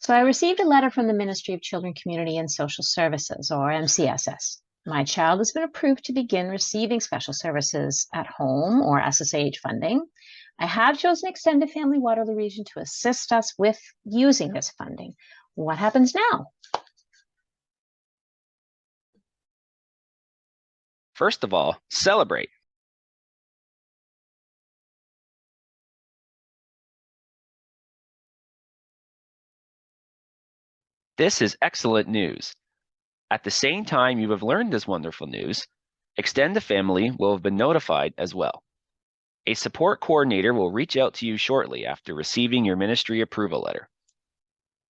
So I received a letter from the Ministry of Children, Community and Social Services, or MCSS. My child has been approved to begin receiving special services at home or SSAH funding. I have chosen Extended Family Waterloo Region to assist us with using this funding. What happens now? First of all, celebrate. This is excellent news. At the same time you have learned this wonderful news, Extend the Family will have been notified as well. A support coordinator will reach out to you shortly after receiving your ministry approval letter.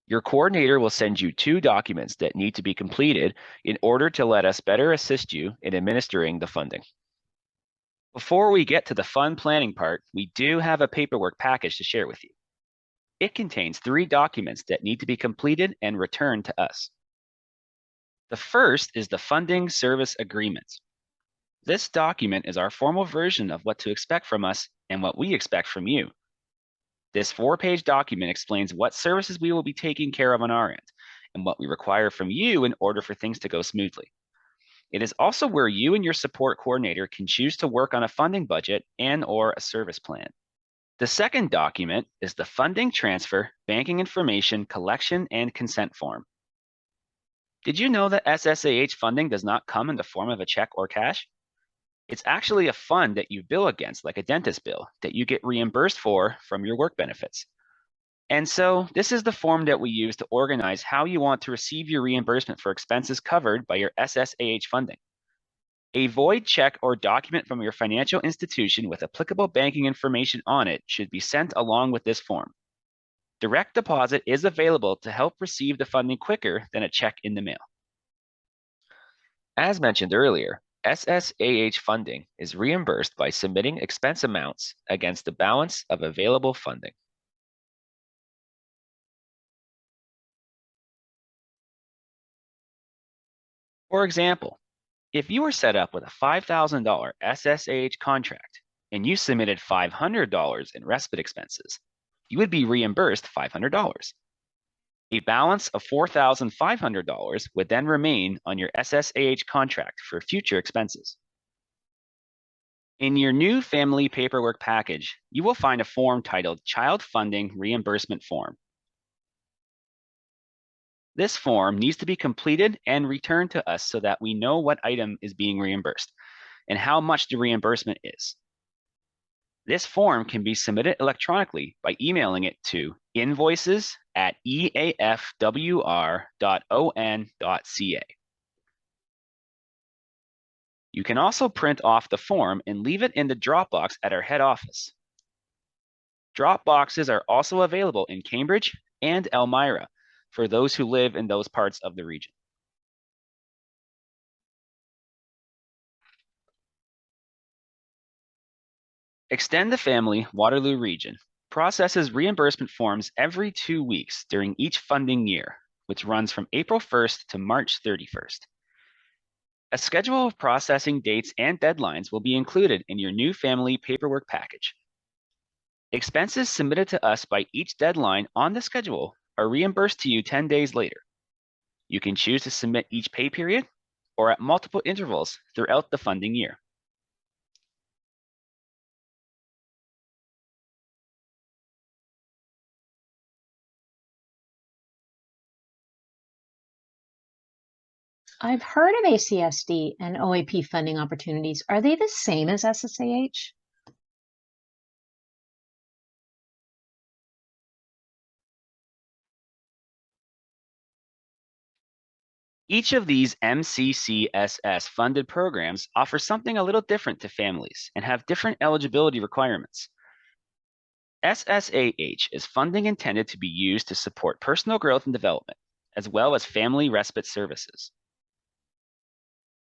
Your coordinator will send you 2 documents that need to be completed in order to let us better assist you in administering the funding. Before we get to the fund planning part, we do have a paperwork package to share with you. It contains 3 documents that need to be completed and returned to us. The first is the Funding Service Agreement. This document is our formal version of what to expect from us and what we expect from you. This 4-page document explains what services we will be taking care of on our end and what we require from you in order for things to go smoothly. It is also where you and your support coordinator can choose to work on a funding budget and/or a service plan. The second document is the Funding Transfer, Banking Information, Collection, and Consent Form. Did you know that SSAH funding does not come in the form of a check or cash? It's actually a fund that you bill against, like a dentist bill, that you get reimbursed for from your work benefits. And so this is the form that we use to organize how you want to receive your reimbursement for expenses covered by your SSAH funding. A void check or document from your financial institution with applicable banking information on it should be sent along with this form. Direct deposit is available to help receive the funding quicker than a check in the mail. As mentioned earlier, SSAH funding is reimbursed by submitting expense amounts against the balance of available funding. For example, if you were set up with a $5,000 SSAH contract and you submitted $500 in respite expenses, you would be reimbursed $500. A balance of $4,500 would then remain on your SSAH contract for future expenses. In your new family paperwork package, you will find a form titled Child Funding Reimbursement Form. This form needs to be completed and returned to us so that we know what item is being reimbursed and how much the reimbursement is. This form can be submitted electronically by emailing it to invoices@eafwr.on.ca. You can also print off the form and leave it in the drop box at our head office. Drop boxes are also available in Cambridge and Elmira for those who live in those parts of the region. Extend the Family Waterloo Region processes reimbursement forms every 2 weeks during each funding year, which runs from April 1st to March 31st. A schedule of processing dates and deadlines will be included in your new family paperwork package. Expenses submitted to us by each deadline on the schedule are reimbursed to you 10 days later. You can choose to submit each pay period or at multiple intervals throughout the funding year. I've heard of ACSD and OAP funding opportunities. Are they the same as SSAH? Each of these MCCSS funded programs offers something a little different to families and have different eligibility requirements. SSAH is funding intended to be used to support personal growth and development, as well as family respite services.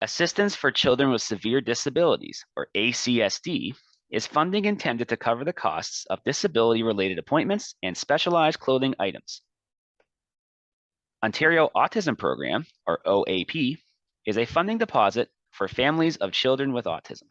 Assistance for Children with Severe Disabilities, or ACSD, is funding intended to cover the costs of disability-related appointments and specialized clothing items. Ontario Autism Program, or OAP, is a funding deposit for families of children with autism.